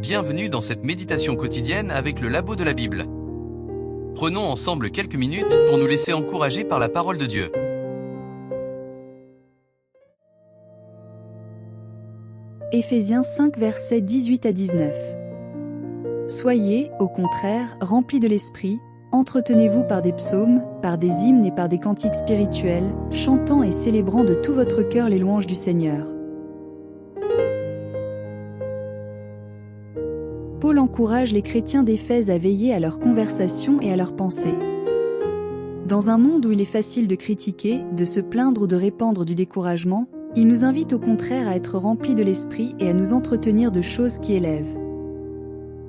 Bienvenue dans cette méditation quotidienne avec le Labo de la Bible. Prenons ensemble quelques minutes pour nous laisser encourager par la parole de Dieu. Éphésiens 5 versets 18 à 19. Soyez, au contraire, remplis de l'Esprit, entretenez-vous par des psaumes, par des hymnes et par des cantiques spirituels, chantant et célébrant de tout votre cœur les louanges du Seigneur. Paul encourage les chrétiens d'Éphèse à veiller à leur conversation et à leurs pensées. Dans un monde où il est facile de critiquer, de se plaindre ou de répandre du découragement, il nous invite au contraire à être remplis de l'Esprit et à nous entretenir de choses qui élèvent.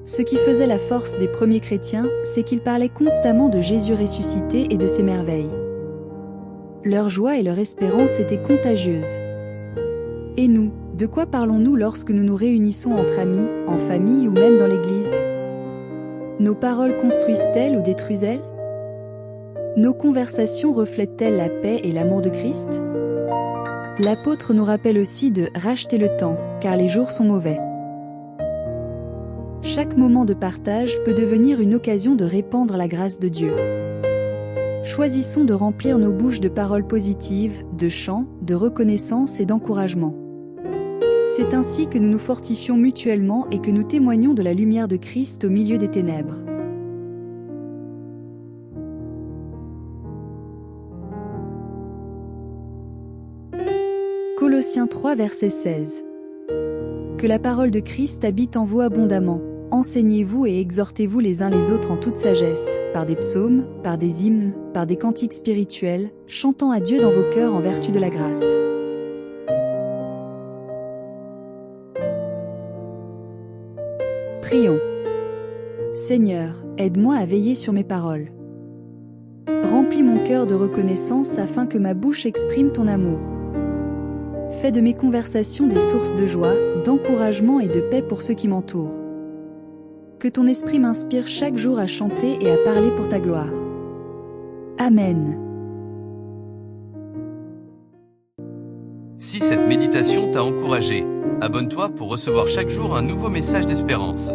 Ce qui faisait la force des premiers chrétiens, c'est qu'ils parlaient constamment de Jésus ressuscité et de ses merveilles. Leur joie et leur espérance étaient contagieuses. Et nous, de quoi parlons-nous lorsque nous nous réunissons entre amis, en famille ou même dans l'Église? Nos paroles construisent-elles ou détruisent-elles? Nos conversations reflètent-elles la paix et l'amour de Christ? L'apôtre nous rappelle aussi de « racheter le temps », car les jours sont mauvais. Chaque moment de partage peut devenir une occasion de répandre la grâce de Dieu. Choisissons de remplir nos bouches de paroles positives, de chants, de reconnaissance et d'encouragement. C'est ainsi que nous nous fortifions mutuellement et que nous témoignons de la lumière de Christ au milieu des ténèbres. Colossiens 3 verset 16. Que la parole de Christ habite en vous abondamment. Enseignez-vous et exhortez-vous les uns les autres en toute sagesse, par des psaumes, par des hymnes, par des cantiques spirituels, chantant à Dieu dans vos cœurs en vertu de la grâce. Prions. Seigneur, aide-moi à veiller sur mes paroles. Remplis mon cœur de reconnaissance afin que ma bouche exprime ton amour. Fais de mes conversations des sources de joie, d'encouragement et de paix pour ceux qui m'entourent. Que ton esprit m'inspire chaque jour à chanter et à parler pour ta gloire. Amen. Si cette méditation t'a encouragé, abonne-toi pour recevoir chaque jour un nouveau message d'espérance.